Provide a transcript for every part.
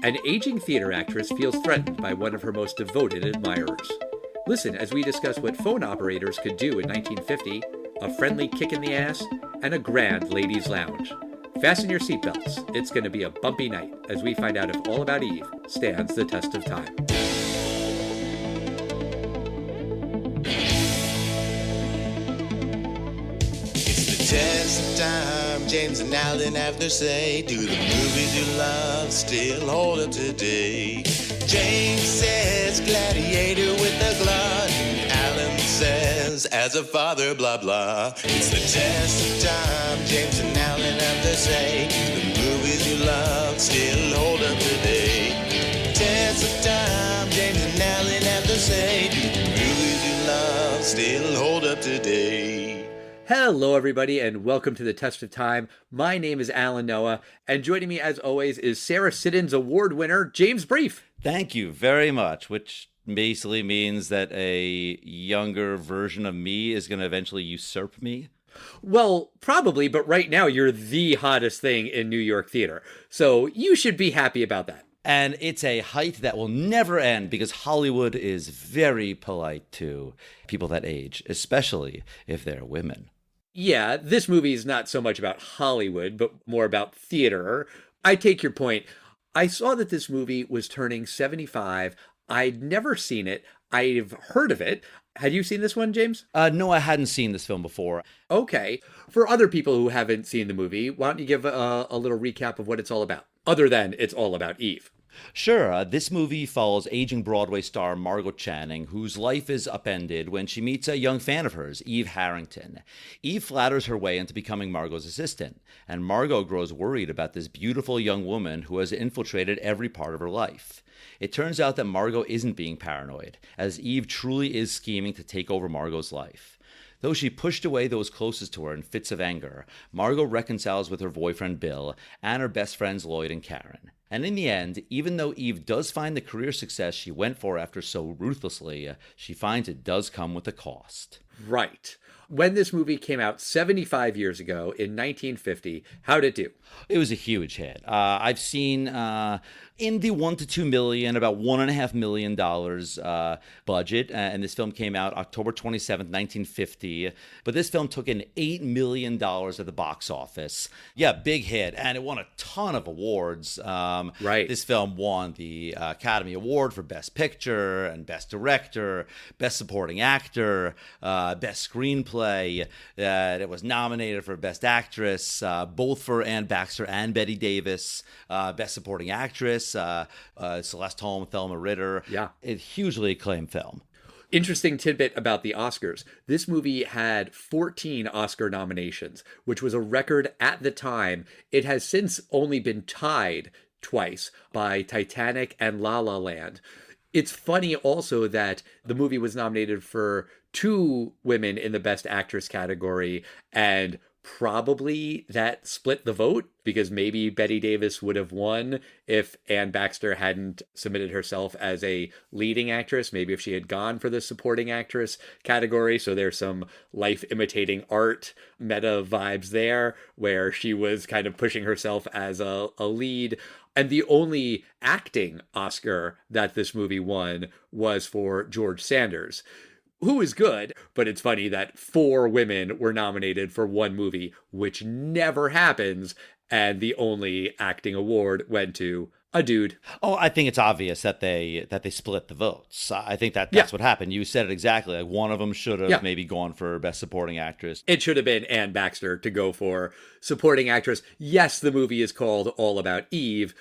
An aging theater actress feels threatened by one of her most devoted admirers. Listen as we discuss what phone operators could do in 1950, a friendly kick in the ass, and a grand ladies' lounge. Fasten your seatbelts. It's going to be a bumpy night as we find out if All About Eve stands the test of time. Test of time, James and Alan have their say. Do the movies you love still hold up today? James says Gladiator with a glut. Alan says as a father, blah blah. It's the test of time, James and Alan have their say. Do the movies you love still hold up today? Test of time, James and Alan have their say. Do the movies you love still hold up today? Hello, everybody, and welcome to the Test of Time. My name is Alan Noah, and joining me, as always, is Sarah Siddon's award winner, James Brief. Thank you very much, which basically means that a younger version of me is going to eventually usurp me. Well, probably, but right now you're the hottest thing in New York theater, so you should be happy about that. And it's a height that will never end because Hollywood is very polite to people that age, especially if they're women. Yeah, this movie is not so much about Hollywood, but more about theater. I take your point. I saw that this movie was turning 75. I'd never seen it. I've heard of it. Had you seen this one, James? No, I hadn't seen this film before. Okay. For other people who haven't seen the movie, why don't you give a little recap of what it's all about, other than it's all about Eve? Sure. This movie follows aging Broadway star Margot Channing, whose life is upended when she meets a young fan of hers, Eve Harrington. Eve flatters her way into becoming Margot's assistant, and Margot grows worried about this beautiful young woman who has infiltrated every part of her life. It turns out that Margot isn't being paranoid, as Eve truly is scheming to take over Margot's life. Though she pushed away those closest to her in fits of anger, Margot reconciles with her boyfriend Bill and her best friends Lloyd and Karen. And in the end, even though Eve does find the career success she went for after so ruthlessly, she finds it does come with a cost. Right. When this movie came out 75 years ago in 1950, how'd it do? It was a huge hit. I've seen in the $1 to $2 million, about $1.5 million budget, and this film came out October 27th, 1950. But this film took in $8 million at the box office. Yeah, big hit, and it won a ton of awards. Right. This film won the Academy Award for Best Picture and Best Director, Best Supporting Actor, Best Screenplay. It was nominated for Best Actress, both for Anne Baxter and Bette Davis. Best Supporting Actress, Celeste Holm, Thelma Ritter. Yeah. A hugely acclaimed film. Interesting tidbit about the Oscars. This movie had 14 Oscar nominations, which was a record at the time. It has since only been tied twice by Titanic and La La Land. It's funny also that the movie was nominated for 2 women in the Best Actress category, and probably that split the vote because maybe Bette Davis would have won if Anne Baxter hadn't submitted herself as a leading actress, maybe if she had gone for the supporting actress category. So there's some life imitating art meta vibes there where she was kind of pushing herself as a lead. And the only acting Oscar that this movie won was for George Sanders, who is good, but it's funny that 4 women were nominated for one movie, which never happens, and the only acting award went to a dude. Oh, I think it's obvious that they split the votes. I think that's what happened. You said it exactly. Like one of them should have maybe gone for Best Supporting Actress. It should have been Anne Baxter to go for Supporting Actress. Yes, the movie is called All About Eve,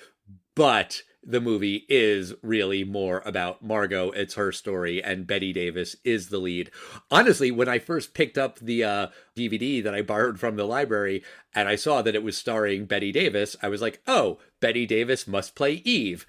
but the movie is really more about Margot. It's her story, and Bette Davis is the lead. Honestly, when I first picked up the DVD that I borrowed from the library, and I saw that it was starring Bette Davis, I was like, oh, Bette Davis must play Eve.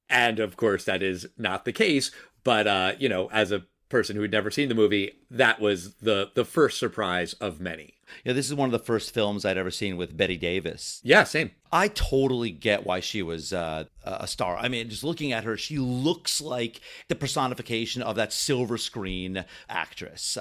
And of course, that is not the case. But, as a person who had never seen the movie, that was the first surprise of many. Yeah, this is one of the first films I'd ever seen with Bette Davis. Yeah, same. I totally get why she was a star. I mean, just looking at her, she looks like the personification of that silver screen actress.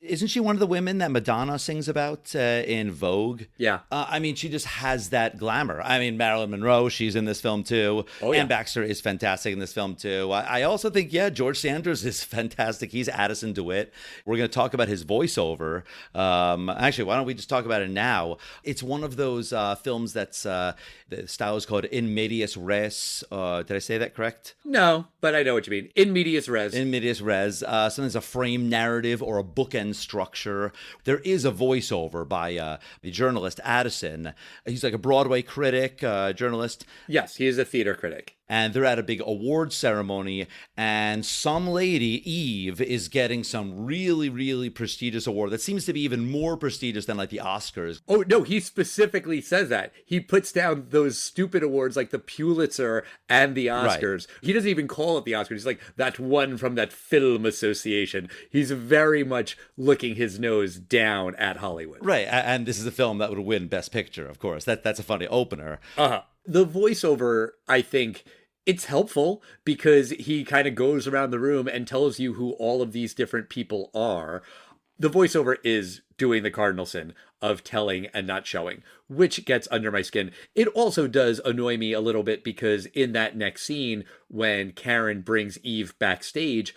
Isn't she one of the women that Madonna sings about in Vogue? Yeah. I mean, she just has that glamour. I mean, Marilyn Monroe, she's in this film too. Oh, yeah. Anne Baxter is fantastic in this film too. I also think, yeah, George Sanders is fantastic. He's Addison DeWitt. We're going to talk about his voiceover. Actually, why don't we just talk about it now? It's one of those films that's the style is called in medias res. Did I say that correct? No, but I know what you mean. In medias res. In medias res. Sometimes a frame narrative or a bookend structure. There is a voiceover by the journalist Addison. He's like a Broadway critic, journalist. Yes, he is a theater critic. And they're at a big award ceremony, and some lady, Eve, is getting some really, really prestigious award that seems to be even more prestigious than like the Oscars. Oh, no, he specifically says that. He puts down those stupid awards like the Pulitzer and the Oscars. Right. He doesn't even call it the Oscars. He's like, that one from that film association. He's very much looking his nose down at Hollywood. Right, and this is a film that would win Best Picture, of course. That's a funny opener. Uh-huh. The voiceover, I think, it's helpful because he kind of goes around the room and tells you who all of these different people are. The voiceover is doing the cardinal sin of telling and not showing, which gets under my skin. It also does annoy me a little bit because in that next scene, when Karen brings Eve backstage,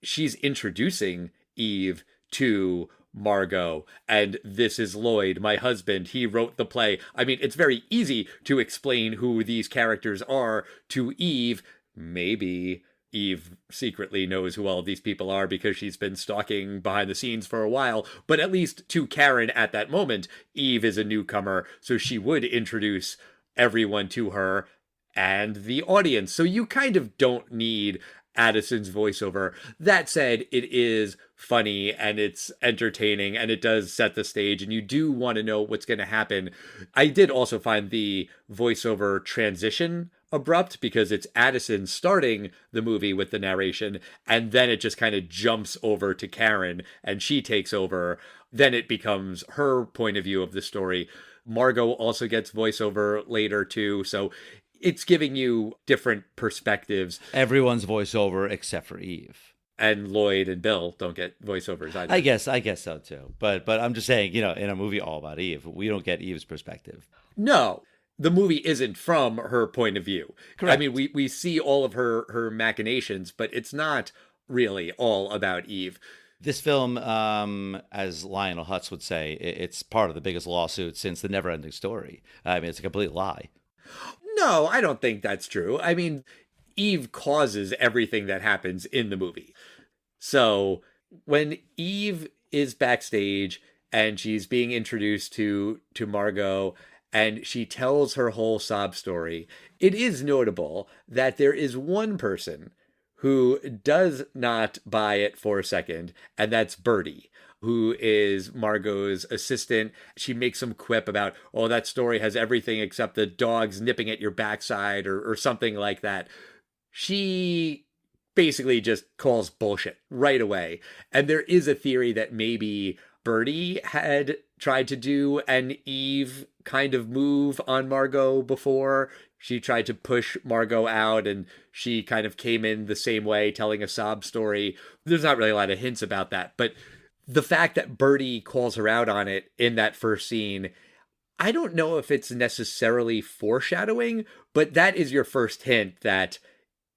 she's introducing Eve to Margot, and this is Lloyd, my husband. He wrote the play. I mean, it's very easy to explain who these characters are to Eve. Maybe Eve secretly knows who all of these people are because she's been stalking behind the scenes for a while, but at least to Karen at that moment, Eve is a newcomer, so she would introduce everyone to her and the audience. So you kind of don't need Addison's voiceover. That said, it is funny and it's entertaining and it does set the stage and you do want to know what's going to happen. I did also find the voiceover transition abrupt because it's Addison starting the movie with the narration and then it just kind of jumps over to Karen and she takes over. Then it becomes her point of view of the story. Margot also gets voiceover later too, so it's giving you different perspectives. Everyone's voiceover except for Eve. And Lloyd and Bill don't get voiceovers either. I guess so too. But I'm just saying, you know, in a movie all about Eve, we don't get Eve's perspective. No, the movie isn't from her point of view. Correct. I mean, we see all of her machinations, but it's not really all about Eve. This film, as Lionel Hutz would say, it's part of the biggest lawsuit since The Neverending Story. I mean, it's a complete lie. No, I don't think that's true. I mean, Eve causes everything that happens in the movie. So when Eve is backstage and she's being introduced to Margot and she tells her whole sob story, it is notable that there is one person who does not buy it for a second, and that's Bertie, who is Margot's assistant. She makes some quip about, oh, that story has everything except the dogs nipping at your backside or something like that. She basically just calls bullshit right away. And there is a theory that maybe Bertie had tried to do an Eve kind of move on Margot before. She tried to push Margot out and she kind of came in the same way, telling a sob story. There's not really a lot of hints about that, but the fact that Bertie calls her out on it in that first scene, I don't know if it's necessarily foreshadowing, but that is your first hint that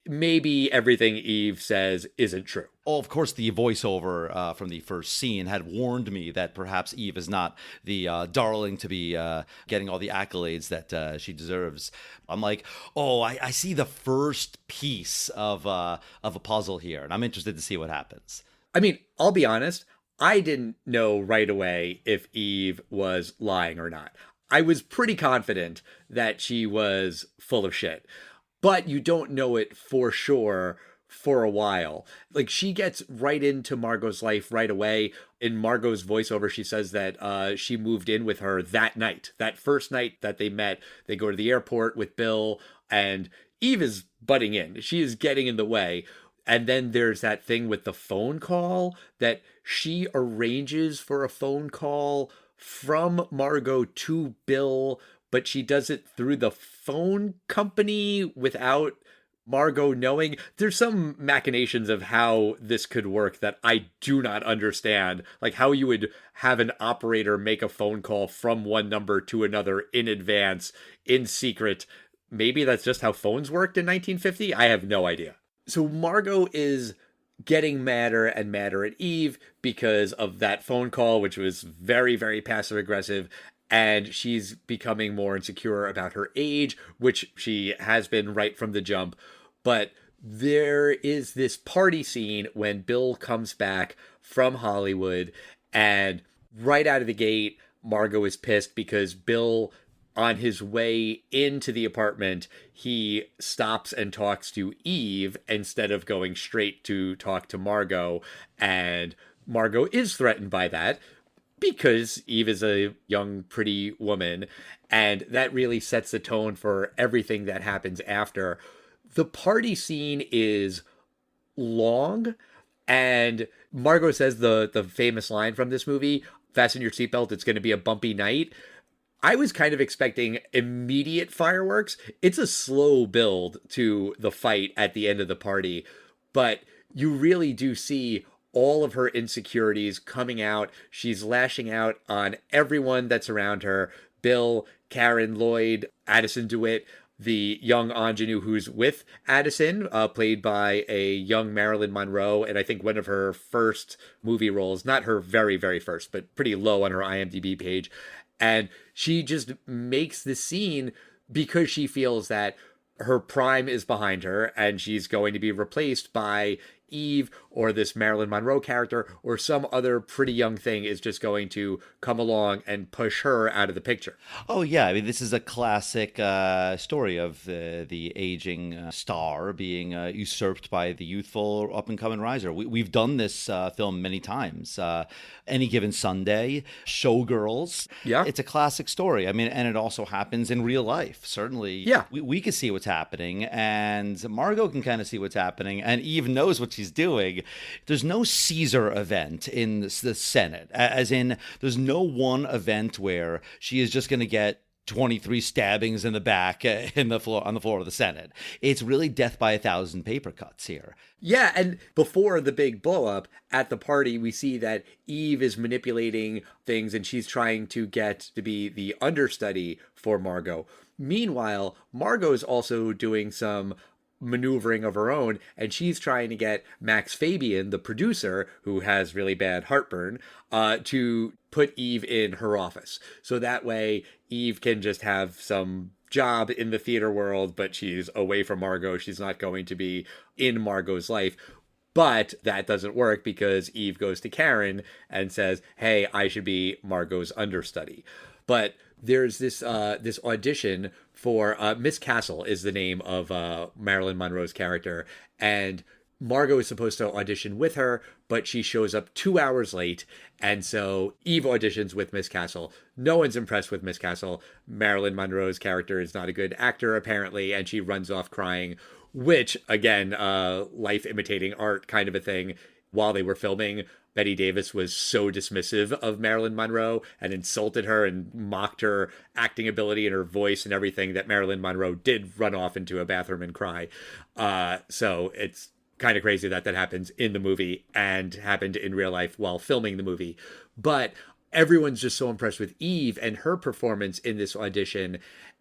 maybe everything Eve says isn't true. Oh, of course, the voiceover from the first scene had warned me that perhaps Eve is not the darling to be getting all the accolades that she deserves. I'm like, oh, I see the first piece of a puzzle here, and I'm interested to see what happens. I mean, I'll be honest, I didn't know right away if Eve was lying or not. I was pretty confident that she was full of shit, but you don't know it for sure for a while. Like, she gets right into Margot's life right away. In Margot's voiceover, she says that she moved in with her that night. That first night that they met, they go to the airport with Bill, and Eve is butting in. She is getting in the way. And then there's that thing with the phone call that she arranges for a phone call from Margot to Bill, but she does it through the phone company without Margot knowing. There's some machinations of how this could work that I do not understand. Like how you would have an operator make a phone call from one number to another in advance, in secret. Maybe that's just how phones worked in 1950. I have no idea. So Margot is getting madder and madder at Eve because of that phone call, which was very, very passive aggressive. And she's becoming more insecure about her age, which she has been right from the jump. But there is this party scene when Bill comes back from Hollywood, and right out of the gate, Margot is pissed because Bill, on his way into the apartment, he stops and talks to Eve instead of going straight to talk to Margot. And Margot is threatened by that, because Eve is a young, pretty woman, and that really sets the tone for everything that happens after. The party scene is long, and Margot says the famous line from this movie, "Fasten your seatbelt, it's going to be a bumpy night." I was kind of expecting immediate fireworks. It's a slow build to the fight at the end of the party, but you really do see all of her insecurities coming out. She's lashing out on everyone that's around her. Bill, Karen, Lloyd, Addison DeWitt, the young ingenue who's with Addison, played by a young Marilyn Monroe, and I think one of her first movie roles, not her very, very first, but pretty low on her IMDb page. And she just makes the scene because she feels that her prime is behind her and she's going to be replaced by Eve, or this Marilyn Monroe character, or some other pretty young thing is just going to come along and push her out of the picture. Oh, yeah. I mean, this is a classic story of the aging star being usurped by the youthful up-and-coming riser. We've done this film many times. Any Given Sunday, Showgirls. Yeah. It's a classic story. I mean, and it also happens in real life. Certainly, yeah. We can see what's happening, and Margot can kind of see what's happening, and Eve knows what she's doing. There's no Caesar event in the Senate, as in there's no one event where she is just going to get 23 stabbings in the back on the floor of the Senate. It's really death by 1,000 paper cuts here. Yeah, and before the big blow up at the party, we see that Eve is manipulating things and she's trying to get to be the understudy for Margot. Meanwhile, Margot is also doing some maneuvering of her own, and she's trying to get Max Fabian, the producer, who has really bad heartburn, to put Eve in her office. So that way Eve can just have some job in the theater world, but she's away from Margot. She's not going to be in Margot's life. But that doesn't work because Eve goes to Karen and says, hey, I should be Margot's understudy. But there's this audition for Miss Castle is the name of Marilyn Monroe's character, and Margot is supposed to audition with her, but she shows up 2 hours late, and so Eve auditions with Miss Castle. No one's impressed with Miss Castle. Marilyn Monroe's character is not a good actor, apparently, and she runs off crying, which, again, life imitating art kind of a thing. While they were filming, Betty Davis was so dismissive of Marilyn Monroe and insulted her and mocked her acting ability and her voice and everything that Marilyn Monroe did run off into a bathroom and cry. So it's kind of crazy that happens in the movie and happened in real life while filming the movie. But everyone's just so impressed with Eve and her performance in this audition.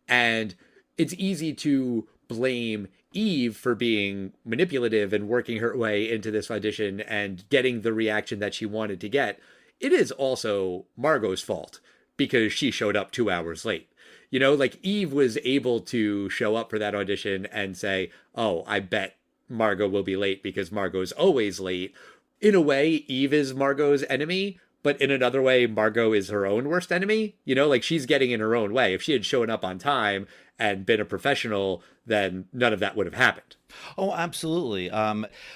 And it's easy to blame Eve for being manipulative and working her way into this audition and getting the reaction that she wanted to get. It is also Margot's fault because she showed up 2 hours late. You know, like Eve was able to show up for that audition and say, oh, I bet Margot will be late because Margot's always late. In a way, Eve is Margot's enemy, but in another way, Margot is her own worst enemy. You know, like she's getting in her own way. If she had shown up on time and been a professional, then none of that would have happened. Oh, absolutely.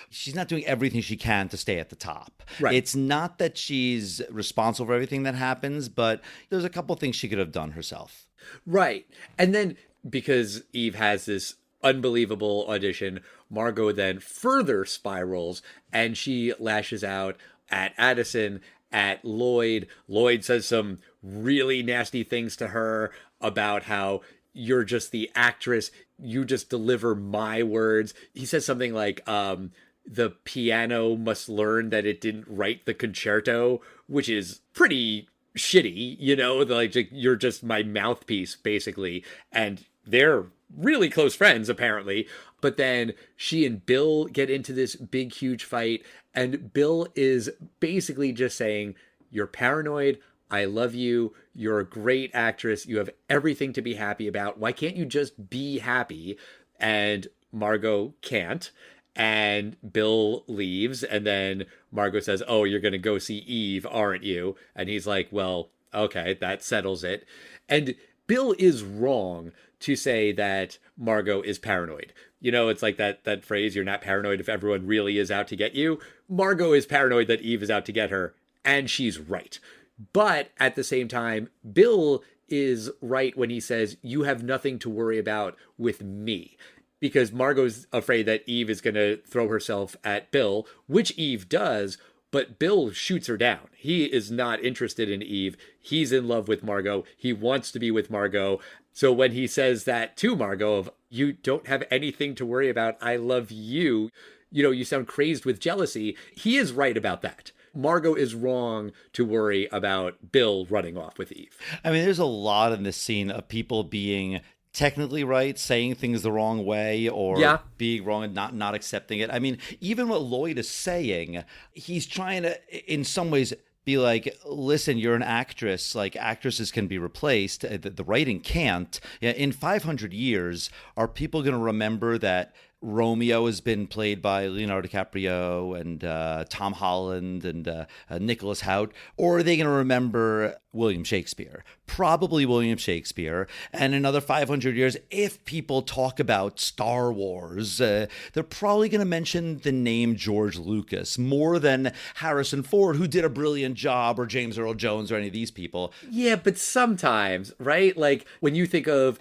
She's not doing everything she can to stay at the top. Right. It's not that she's responsible for everything that happens, but there's a couple things she could have done herself. Right. And then because Eve has this unbelievable audition, Margot then further spirals and she lashes out at Addison, at Lloyd. Lloyd says some really nasty things to her about how you're just the actress, you just deliver my words. He says something like, the piano must learn that it didn't write the concerto, which is pretty shitty, like you're just my mouthpiece, basically. And they're really close friends, apparently. But then she and Bill get into this big, huge fight. And Bill is basically just saying, you're paranoid. I love you. You're a great actress. You have everything to be happy about. Why can't you just be happy? And Margot can't. And Bill leaves. And then Margot says, oh, you're going to go see Eve, aren't you? And he's like, well, okay, that settles it. And Bill is wrong to say that Margot is paranoid. It's like that phrase, you're not paranoid if everyone really is out to get you. Margot is paranoid that Eve is out to get her. And she's right. But at the same time, Bill is right when he says, you have nothing to worry about with me. Because Margot's afraid that Eve is going to throw herself at Bill, which Eve does, but Bill shoots her down. He is not interested in Eve. He's in love with Margot. He wants to be with Margot. So when he says that to Margot of, you don't have anything to worry about, I love you, you sound crazed with jealousy, he is right about that. Margot is wrong to worry about Bill running off with Eve. I mean, there's a lot in this scene of people being technically right, saying things the wrong way, or being wrong and not accepting it. I mean, even what Lloyd is saying, he's trying to, in some ways, be like, listen, you're an actress. Like, actresses can be replaced. The writing can't. In 500 years, are people going to remember that Romeo has been played by Leonardo DiCaprio and Tom Holland and Nicholas Hoult? Or are they going to remember William Shakespeare? Probably William Shakespeare. And in another 500 years, if people talk about Star Wars, they're probably going to mention the name George Lucas more than Harrison Ford, who did a brilliant job, or James Earl Jones, or any of these people. Yeah, but sometimes, right? Like, when you think of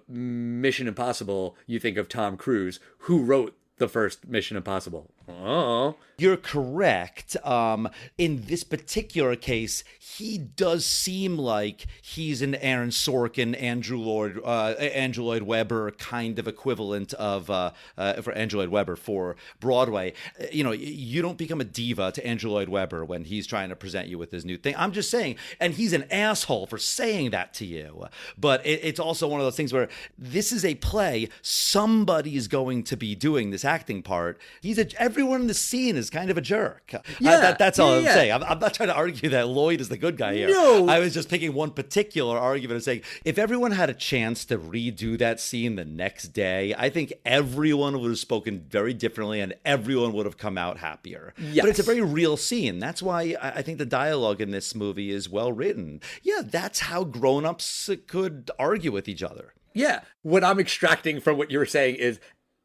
Mission Impossible, you think of Tom Cruise, who wrote the first Mission Impossible. Oh. You're correct. In this particular case, he does seem like he's an Aaron Sorkin, Andrew Lloyd Webber kind of equivalent of for Andrew Lloyd Webber for Broadway. You don't become a diva to Andrew Lloyd Webber when he's trying to present you with his new thing. I'm just saying, and he's an asshole for saying that to you. But it's also one of those things where this is a play. Somebody's going to be doing this acting part. Everyone in the scene is kind of a jerk. Yeah, that's all I'm saying. I'm not trying to argue that Lloyd is the good guy here. No. I was just picking one particular argument and saying, if everyone had a chance to redo that scene the next day, I think everyone would have spoken very differently and everyone would have come out happier. Yes. But it's a very real scene. That's why I think the dialogue in this movie is well written. Yeah, that's how grown-ups could argue with each other. Yeah. What I'm extracting from what you're saying is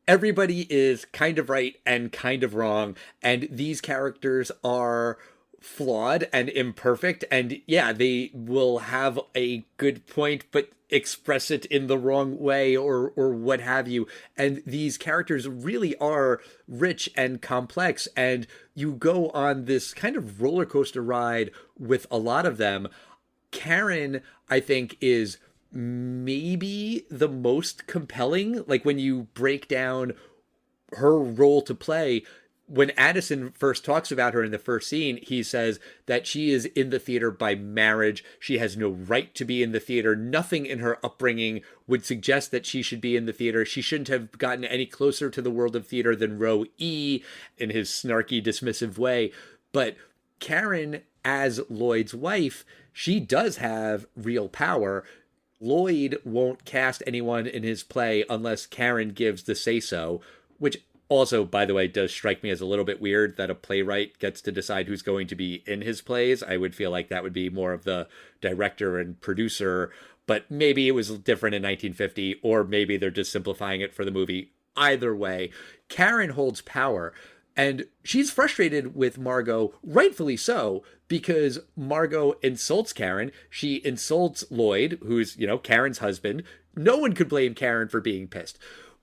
everybody is kind of right and kind of wrong, and these characters are flawed and imperfect, and yeah, they will have a good point but express it in the wrong way or what have you. And these characters really are rich and complex, and you go on this kind of roller coaster ride with a lot of them. Karen, I think, is maybe the most compelling. Like, when you break down her role to play, when Addison first talks about her in the first scene, he says that she is in the theater by marriage. She has no right to be in the theater. Nothing in her upbringing would suggest that she should be in the theater. She shouldn't have gotten any closer to the world of theater than Row E, in his snarky, dismissive way. But Karen, as Lloyd's wife, she does have real power. Lloyd won't cast anyone in his play unless Karen gives the say-so, which also, by the way, does strike me as a little bit weird that a playwright gets to decide who's going to be in his plays. I would feel like that would be more of the director and producer, but maybe it was different in 1950, or maybe they're just simplifying it for the movie. Either way, Karen holds power. And she's frustrated with Margot, rightfully so, because Margot insults Karen. She insults Lloyd, who's, Karen's husband. No one could blame Karen for being pissed.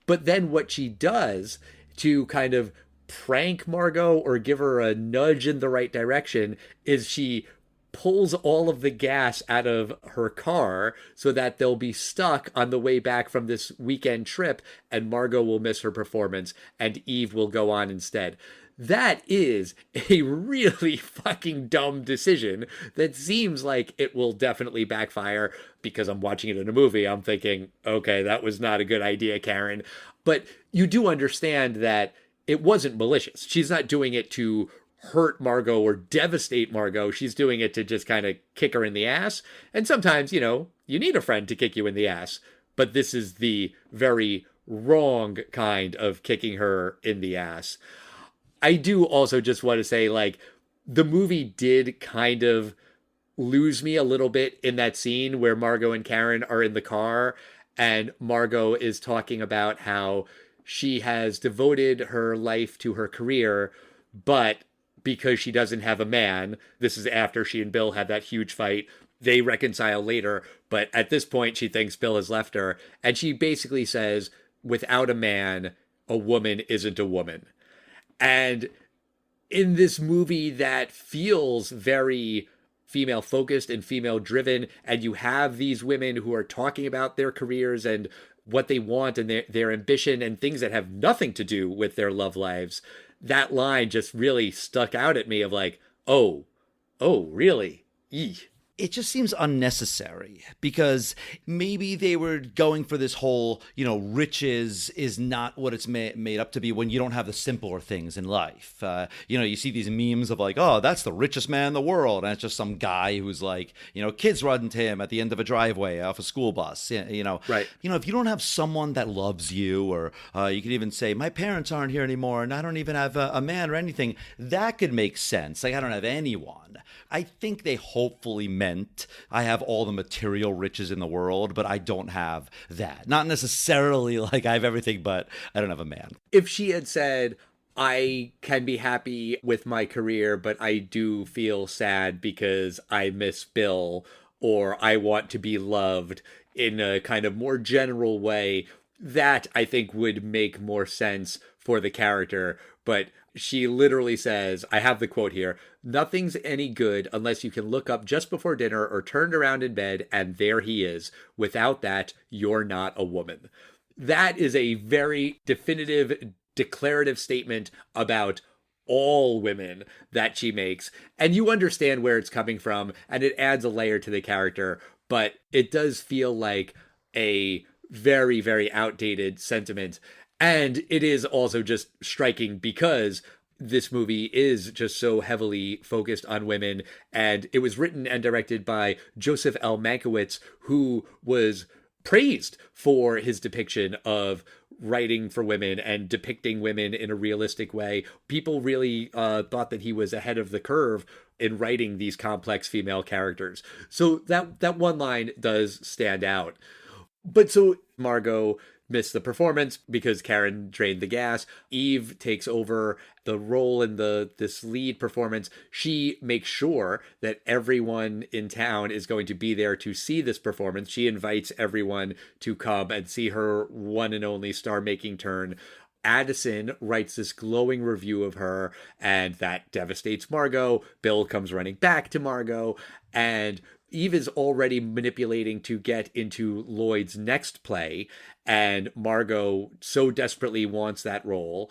But then what she does to kind of prank Margot or give her a nudge in the right direction is she pulls all of the gas out of her car so that they'll be stuck on the way back from this weekend trip, and Margot will miss her performance and Eve will go on instead. That is a really fucking dumb decision that seems like it will definitely backfire. Because I'm watching it in a movie, I'm thinking, okay, that was not a good idea, Karen. But you do understand that it wasn't malicious. She's not doing it to hurt Margot or devastate Margot. She's doing it to just kind of kick her in the ass. And sometimes, you know, you need a friend to kick you in the ass. But this is the very wrong kind of kicking her in the ass. I do also just want to say, like, the movie did kind of lose me a little bit in that scene where Margot and Karen are in the car and Margot is talking about how she has devoted her life to her career, but because she doesn't have a man, this is after she and Bill had that huge fight. They reconcile later, but at this point she thinks Bill has left her. And she basically says, without a man, a woman isn't a woman. And in this movie that feels very female focused and female driven, and you have these women who are talking about their careers and what they want and their ambition and things that have nothing to do with their love lives, that line just really stuck out at me of like, oh, really? Eeh. It just seems unnecessary because maybe they were going for this whole, riches is not what it's made up to be when you don't have the simpler things in life. You see these memes of like, oh, that's the richest man in the world. And it's just some guy who's like, kids run to him at the end of a driveway off a school bus, Right. If you don't have someone that loves you, or you could even say, my parents aren't here anymore and I don't even have a man or anything, that could make sense. Like, I don't have anyone. I think they hopefully meant I have all the material riches in the world, but I don't have that. Not necessarily like I have everything, but I don't have a man. If she had said, I can be happy with my career, but I do feel sad because I miss Bill, or I want to be loved in a kind of more general way, that I think would make more sense for the character. But she literally says, I have the quote here, nothing's any good unless you can look up just before dinner or turned around in bed and there he is. Without that, you're not a woman. That is a very definitive, declarative statement about all women that she makes. And you understand where it's coming from, and it adds a layer to the character, but it does feel like a very, very outdated sentiment. And it is also just striking because this movie is just so heavily focused on women. And it was written and directed by Joseph L. Mankiewicz, who was praised for his depiction of writing for women and depicting women in a realistic way. People really thought that he was ahead of the curve in writing these complex female characters. So that one line does stand out. But so Margot missed the performance because Karen drained the gas. Eve takes over the role in this lead performance. She makes sure that everyone in town is going to be there to see this performance. She invites everyone to come and see her one and only star-making turn. Addison writes this glowing review of her, and that devastates Margot. Bill comes running back to Margot, and Eve is already manipulating to get into Lloyd's next play, and Margot so desperately wants that role.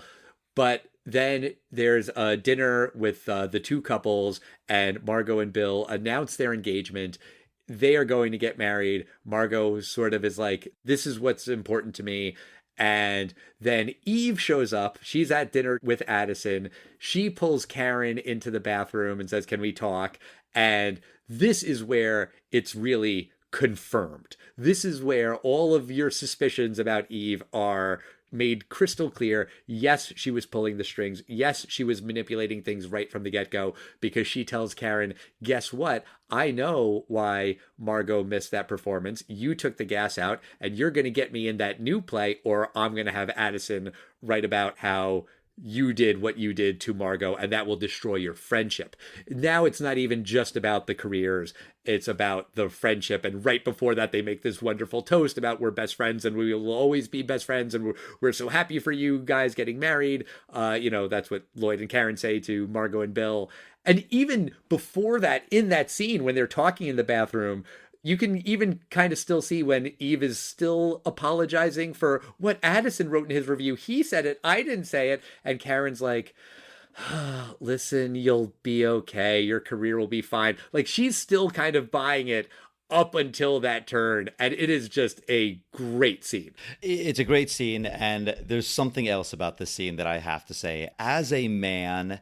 But then there's a dinner with the two couples, and Margot and Bill announce their engagement. They are going to get married. Margot sort of is like, this is what's important to me. And then Eve shows up. She's at dinner with Addison. She pulls Karen into the bathroom and says, can we talk? And this is where it's really confirmed. This is where all of your suspicions about Eve are made crystal clear. Yes, she was pulling the strings. Yes, she was manipulating things right from the get-go, because she tells Karen, guess what? I know why Margot missed that performance. You took the gas out, and you're going to get me in that new play, or I'm going to have Addison write about how you did what you did to Margot, and that will destroy your friendship. Now it's not even just about the careers, it's about the friendship. And right before that, they make this wonderful toast about we're best friends and we will always be best friends. And we're so happy for you guys getting married. That's what Lloyd and Karen say to Margot and Bill. And even before that, in that scene, when they're talking in the bathroom, you can even kind of still see when Eve is still apologizing for what Addison wrote in his review. He said it, I didn't say it. And Karen's like, listen, you'll be okay. Your career will be fine. Like, she's still kind of buying it up until that turn. And it is just a great scene. It's a great scene. And there's something else about this scene that I have to say. As a man,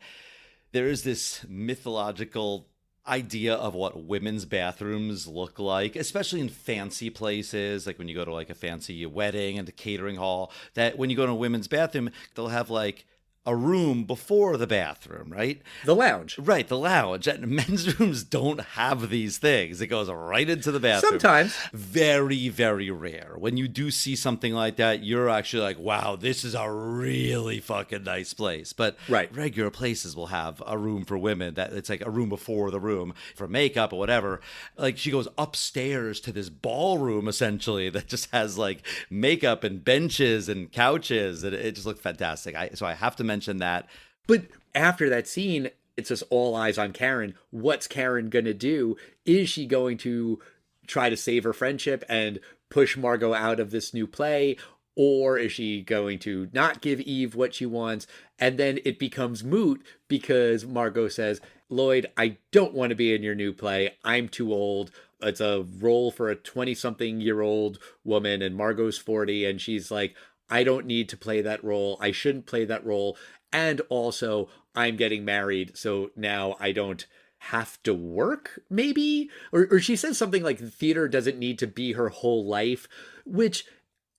there is this mythological idea of what women's bathrooms look like, especially in fancy places, like when you go to like a fancy wedding and a catering hall, that when you go to a women's bathroom, they'll have like a room before the bathroom, right? The lounge. Right, the lounge. And men's rooms don't have these things. It goes right into the bathroom. Sometimes. Very, very rare. When you do see something like that, you're actually like, wow, this is a really fucking nice place. But regular places will have a room for women that it's like a room before the room for makeup or whatever. Like, she goes upstairs to this ballroom, essentially, that just has like makeup and benches and couches. And it just looked fantastic. So I have to mention that. But after that scene, it's just all eyes on Karen. What's Karen going to do? Is she going to try to save her friendship and push Margot out of this new play? Or is she going to not give Eve what she wants? And then it becomes moot because Margot says, Lloyd, I don't want to be in your new play. I'm too old. It's a role for a 20-something-year-old woman, and Margot's 40, and she's like, I don't need to play that role. I shouldn't play that role. And also, I'm getting married, so now I don't have to work, maybe? Or she says something like theater doesn't need to be her whole life, which,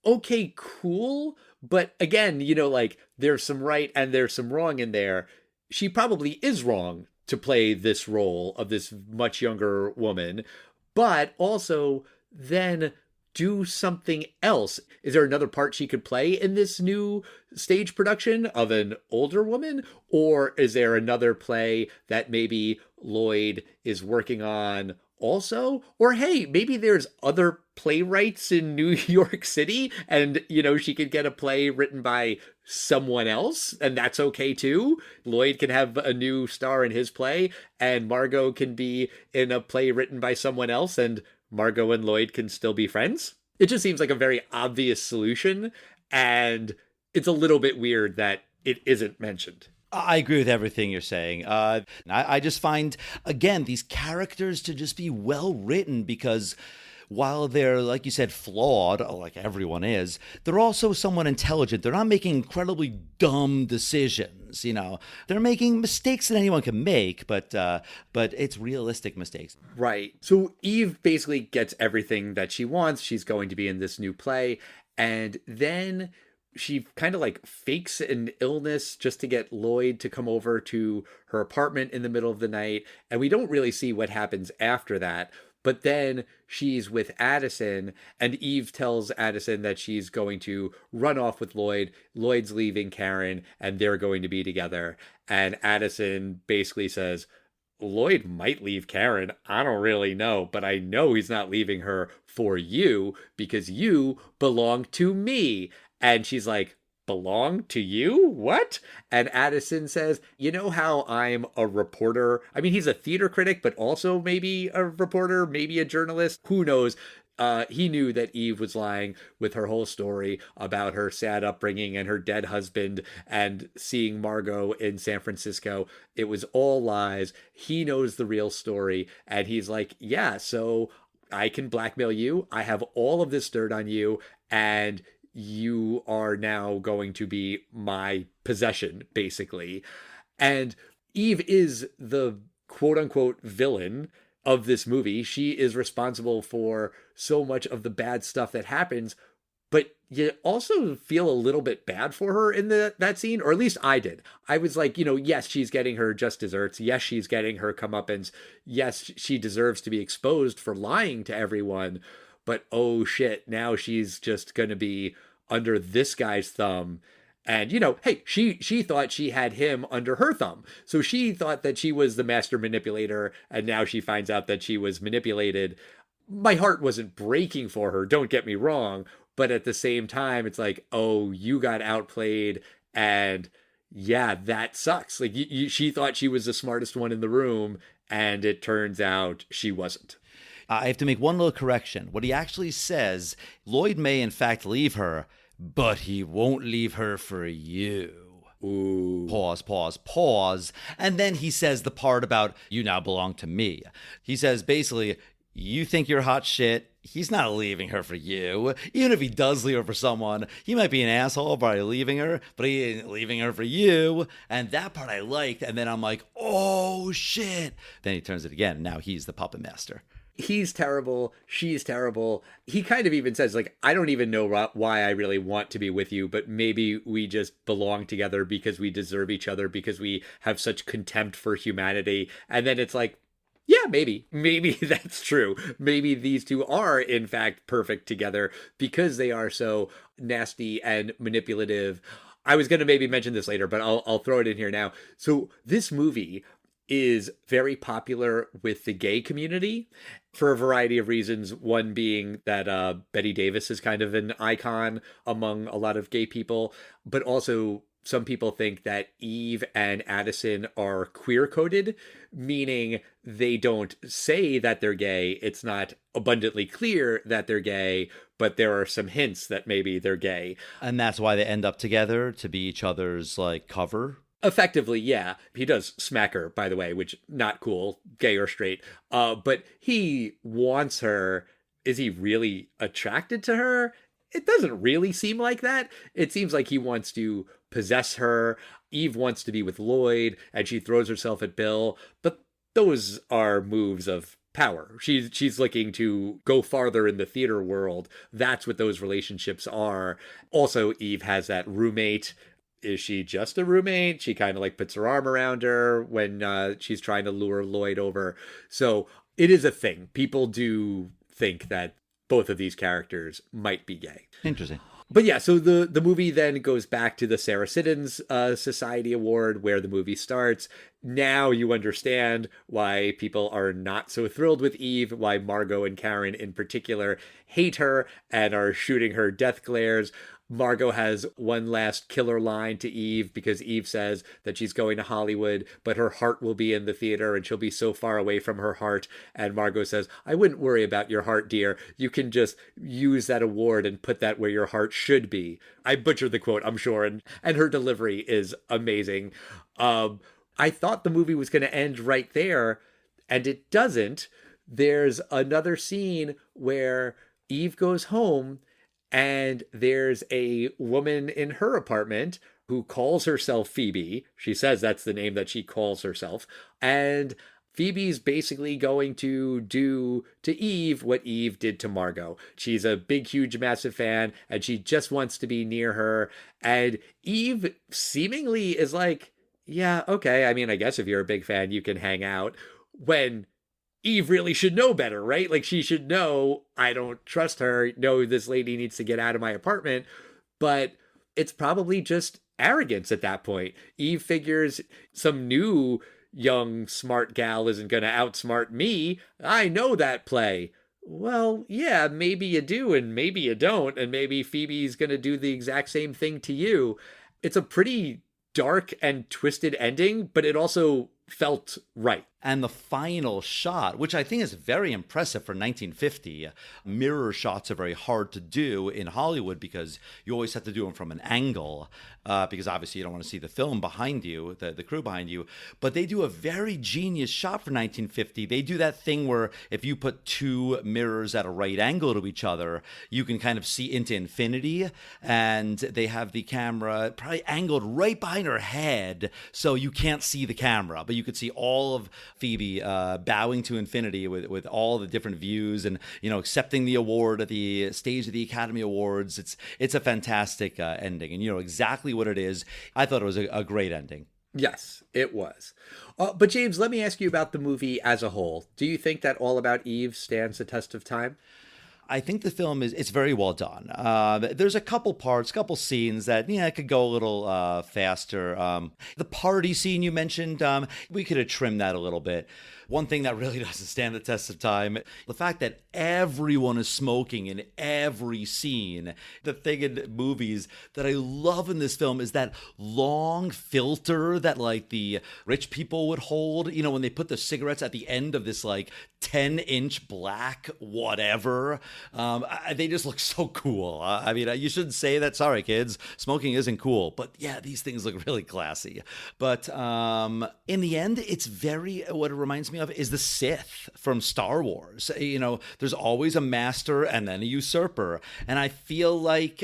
okay, cool. But again, like, there's some right and there's some wrong in there. She probably is wrong to play this role of this much younger woman, but also then do something else. Is there another part she could play in this new stage production of an older woman? Or is there another play that maybe Lloyd is working on also? Or hey, maybe there's other playwrights in New York City and, she could get a play written by someone else, and that's okay too. Lloyd can have a new star in his play, and Margot can be in a play written by someone else, and Margot and Lloyd can still be friends. It just seems like a very obvious solution, and it's a little bit weird that it isn't mentioned. I agree with everything you're saying. I just find, again, these characters to just be well written because while they're, like you said, flawed, like everyone is, they're also somewhat intelligent. They're not making incredibly dumb decisions, They're making mistakes that anyone can make, but it's realistic mistakes. Right. So Eve basically gets everything that she wants. She's going to be in this new play, and then she kind of like fakes an illness just to get Lloyd to come over to her apartment in the middle of the night. And we don't really see what happens after that. But then she's with Addison, and Eve tells Addison that she's going to run off with Lloyd. Lloyd's leaving Karen, and they're going to be together. And Addison basically says, Lloyd might leave Karen. I don't really know, but I know he's not leaving her for you because you belong to me. And she's like, belong to you? What? And Addison says, you know how I'm a reporter? I mean, he's a theater critic, but also maybe a reporter, maybe a journalist. Who knows? He knew that Eve was lying with her whole story about her sad upbringing and her dead husband and seeing Margot in San Francisco. It was all lies. He knows the real story. And he's like, yeah, so I can blackmail you. I have all of this dirt on you. And you are now going to be my possession, basically. And Eve is the quote unquote villain of this movie. She is responsible for so much of the bad stuff that happens, but you also feel a little bit bad for her in that scene, or at least I did. I was like, yes, she's getting her just desserts. Yes, she's getting her comeuppance. Yes, she deserves to be exposed for lying to everyone. But oh shit, now she's just going to be under this guy's thumb. And, hey, she thought she had him under her thumb. So she thought that she was the master manipulator, and now she finds out that she was manipulated. My heart wasn't breaking for her, don't get me wrong, but at the same time, it's like, oh, you got outplayed, and yeah, that sucks. Like, she thought she was the smartest one in the room, and it turns out she wasn't. I have to make one little correction. What he actually says, Lloyd may in fact leave her, but he won't leave her for you. Ooh. Pause. And then he says the part about, you now belong to me. He says basically, you think you're hot shit. He's not leaving her for you. Even if he does leave her for someone, he might be an asshole by leaving her, but he ain't leaving her for you. And that part I liked. And then I'm like, oh shit. Then he turns it again. And now he's the puppet master. He's terrible. She's terrible. He kind of even says, like, I don't even know why I really want to be with you, but maybe we just belong together because we deserve each other, because we have such contempt for humanity. And then it's like, yeah, maybe that's true. Maybe these two are, in fact, perfect together because they are so nasty and manipulative. I was going to maybe mention this later, but I'll throw it in here now. So this movie is very popular with the gay community for a variety of reasons. One being that Betty Davis is kind of an icon among a lot of gay people, but also some people think that Eve and Addison are queer-coded, meaning they don't say that they're gay. It's not abundantly clear that they're gay, but there are some hints that maybe they're gay. And that's why they end up together, to be each other's, like, cover? Effectively, yeah. He does smack her, by the way, which not cool, gay or straight. But he wants her. Is he really attracted to her? It doesn't really seem like that. It seems like he wants to possess her. Eve wants to be with Lloyd, and she throws herself at Bill. But those are moves of power. She's looking to go farther in the theater world. That's what those relationships are. Also, Eve has that roommate. Is she just a roommate? She kind of like puts her arm around her when she's trying to lure Lloyd over. So it is a thing. People do think that both of these characters might be gay. Interesting. But yeah, so the movie then goes back to the Sarah Siddons Society Award, where the movie starts. Now you understand why people are not so thrilled with Eve, why Margot and Karen in particular hate her and are shooting her death glares. Margot has one last killer line to Eve because Eve says that she's going to Hollywood, but her heart will be in the theater and she'll be so far away from her heart. And Margot says, I wouldn't worry about your heart, dear. You can just use that award and put that where your heart should be. I butchered the quote, I'm sure. And her delivery is amazing. I thought the movie was going to end right there, and it doesn't. There's another scene where Eve goes home and there's a woman in her apartment who calls herself Phoebe. She says that's the name that she calls herself. And Phoebe's basically going to do to Eve what Eve did to Margot. She's a big, huge, massive fan, and she just wants to be near her. And Eve seemingly is like, yeah, okay. I mean, I guess if you're a big fan, you can hang out. When Eve really should know better, right? Like, she should know, I don't trust her. No, this lady needs to get out of my apartment. But it's probably just arrogance at that point. Eve figures some new young smart gal isn't going to outsmart me. I know that play. Well, yeah, maybe you do and maybe you don't. And maybe Phoebe's going to do the exact same thing to you. It's a pretty dark and twisted ending, but it also felt right. And the final shot, which I think is very impressive for 1950, mirror shots are very hard to do in Hollywood because you always have to do them from an angle because obviously you don't want to see the film behind you, the crew behind you. But they do a very genius shot for 1950. They do that thing where if you put two mirrors at a right angle to each other, you can kind of see into infinity. And they have the camera probably angled right behind her head so you can't see the camera, but you could see all of Phoebe bowing to infinity with all the different views and, you know, accepting the award at the stage of the Academy Awards. It's a fantastic ending, and you know exactly what it is. I thought it was a great ending. Yes, it was. But James, let me ask you about the movie as a whole. Do you think that All About Eve stands the test of time? I think the film it's very well done. There's a couple parts, couple scenes that it could go a little faster. The party scene you mentioned, we could have trimmed that a little bit. One thing that really doesn't stand the test of time, the fact that everyone is smoking in every scene. The thing in movies that I love in this film is that long filter that like the rich people would hold, when they put the cigarettes at the end of this like 10-inch black whatever. They just look so cool. I mean, you shouldn't say that. Sorry, kids. Smoking isn't cool. But yeah, these things look really classy. But in the end, it's what it reminds me of is the Sith from Star Wars. There's always a master and then a usurper. And I feel like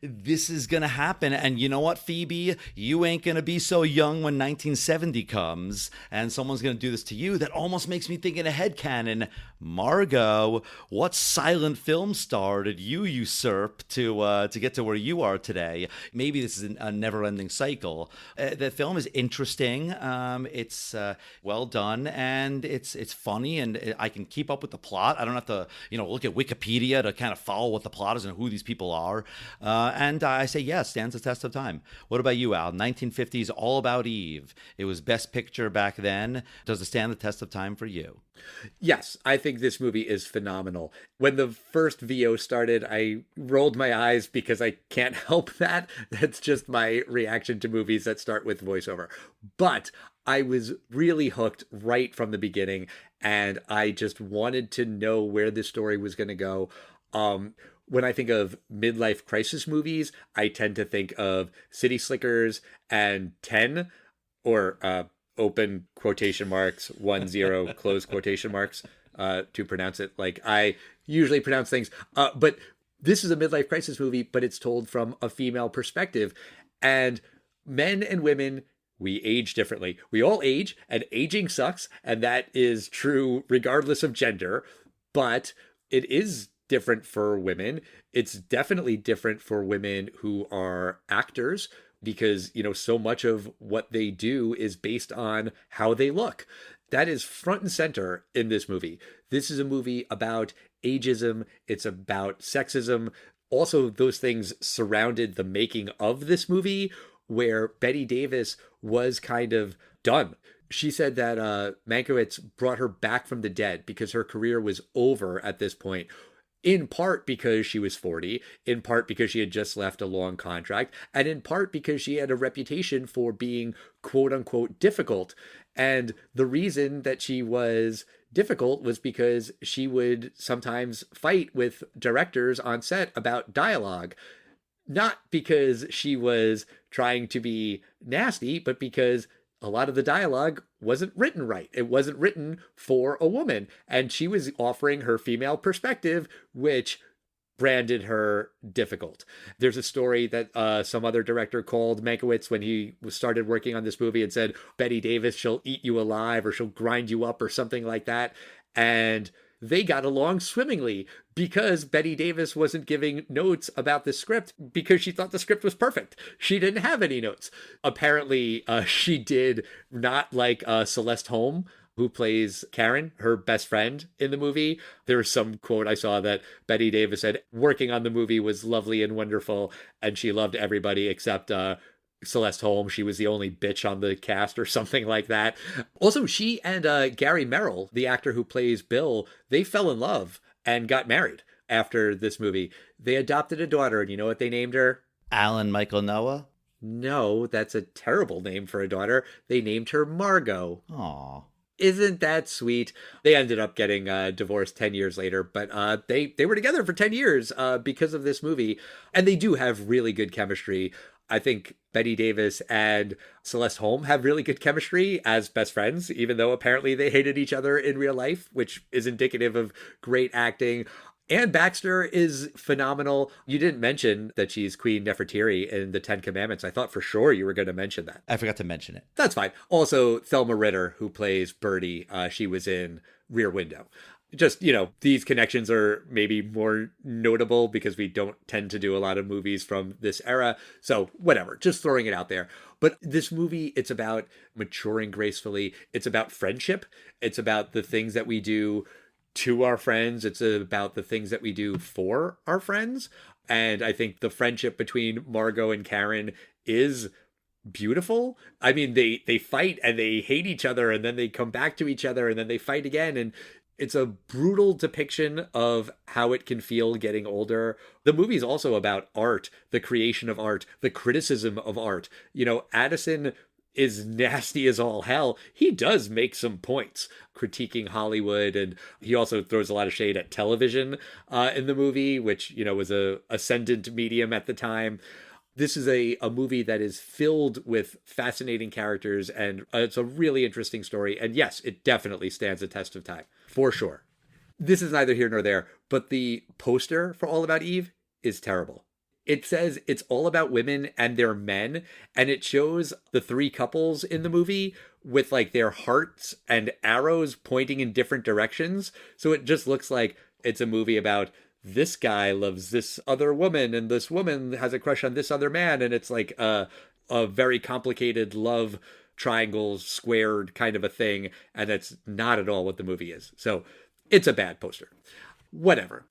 this is going to happen. And you know what, Phoebe? You ain't going to be so young when 1970 comes and someone's going to do this to you. That almost makes me think in a headcanon, Margot, what silent film star did you usurp to get to where you are today? Maybe this is a never-ending cycle. The film is interesting. It's well done, and it's funny, and I can keep up with the plot. I don't have to, look at Wikipedia to kind of follow what the plot is and who these people are. And I say, yes, stands the test of time. What about you, Al? 1950s, All About Eve. It was Best Picture back then. Does it stand the test of time for you? Yes, I think this movie is phenomenal. When the first VO started, I rolled my eyes because I can't help that. That's just my reaction to movies that start with voiceover. But I was really hooked right from the beginning, and I just wanted to know where this story was going to go. When I think of midlife crisis movies, I tend to think of City Slickers and 10, or open quotation marks, 10, close quotation marks, to pronounce it like I usually pronounce things. But this is a midlife crisis movie, but it's told from a female perspective. And men and women, we age differently. We all age, and aging sucks, and that is true regardless of gender. But it is different for women. It's definitely different for women who are actors, because, so much of what they do is based on how they look. That is front and center in this movie. This is a movie about ageism. It's about sexism. Also, those things surrounded the making of this movie, where Bette Davis was kind of done. She said that Mankiewicz brought her back from the dead because her career was over at this point. In part because she was 40, in part because she had just left a long contract, and in part because she had a reputation for being quote unquote difficult. And the reason that she was difficult was because she would sometimes fight with directors on set about dialogue. Not because she was trying to be nasty, but because a lot of the dialogue wasn't written right. It wasn't written for a woman. And she was offering her female perspective, which branded her difficult. There's a story that some other director called Mankiewicz when he started working on this movie and said, Bette Davis, she'll eat you alive, or she'll grind you up, or something like that. And they got along swimmingly because Bette Davis wasn't giving notes about the script because she thought the script was perfect. She didn't have any notes. Apparently, she did not like Celeste Holm, who plays Karen, her best friend in the movie. There was some quote I saw that Bette Davis said, working on the movie was lovely and wonderful, and she loved everybody except Celeste Holm. She was the only bitch on the cast, or something like that. Also, she and Gary Merrill, the actor who plays Bill, they fell in love and got married after this movie. They adopted a daughter, and you know what they named her? Alan Michael Noah? No, that's a terrible name for a daughter. They named her Margot. Aww. Isn't that sweet? They ended up getting divorced 10 years later, but they were together for 10 years because of this movie. And they do have really good chemistry. I think Bette Davis and Celeste Holm have really good chemistry as best friends, even though apparently they hated each other in real life, which is indicative of great acting. Anne Baxter is phenomenal. You didn't mention that she's Queen Nefertiti in the Ten Commandments. I thought for sure you were going to mention that. I forgot to mention it. That's fine. Also, Thelma Ritter, who plays Birdie, she was in Rear Window. Just, these connections are maybe more notable because we don't tend to do a lot of movies from this era. So whatever, just throwing it out there. But this movie, it's about maturing gracefully. It's about friendship. It's about the things that we do to our friends. It's about the things that we do for our friends. And I think the friendship between Margot and Karen is beautiful. I mean, they fight and they hate each other, and then they come back to each other, and then they fight again. And it's a brutal depiction of how it can feel getting older. The movie is also about art, the creation of art, the criticism of art. You know, Addison is nasty as all hell. He does make some points critiquing Hollywood, and he also throws a lot of shade at television in the movie, which, you know, was a ascendant medium at the time. This is a movie that is filled with fascinating characters, and it's a really interesting story. And yes, it definitely stands the test of time, for sure. This is neither here nor there, but the poster for All About Eve is terrible. It says it's all about women and their men, and it shows the three couples in the movie with like their hearts and arrows pointing in different directions. So it just looks like it's a movie about this guy loves this other woman and this woman has a crush on this other man. And it's like a very complicated love triangle squared kind of a thing. And that's not at all what the movie is. So it's a bad poster. Whatever.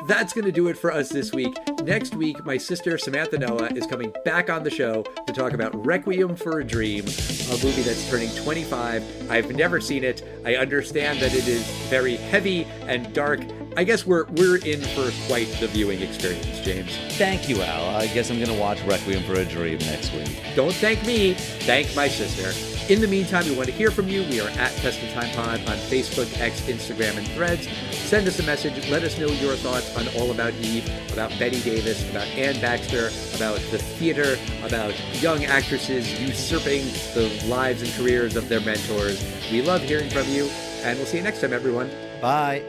That's going to do it for us this week. Next week, my sister Samantha Noah is coming back on the show to talk about Requiem for a Dream, a movie that's turning 25. I've never seen it. I understand that it is very heavy and dark. I guess we're in for quite the viewing experience, James. Thank you, Al. I guess I'm going to watch Requiem for a Dream next week. Don't thank me. Thank my sister. In the meantime, we want to hear from you. We are at Test of Time Pod on Facebook, X, Instagram, and Threads. Send us a message. Let us know your thoughts on All About Eve, about Betty Davis, about Anne Baxter, about the theater, about young actresses usurping the lives and careers of their mentors. We love hearing from you, and we'll see you next time, everyone. Bye.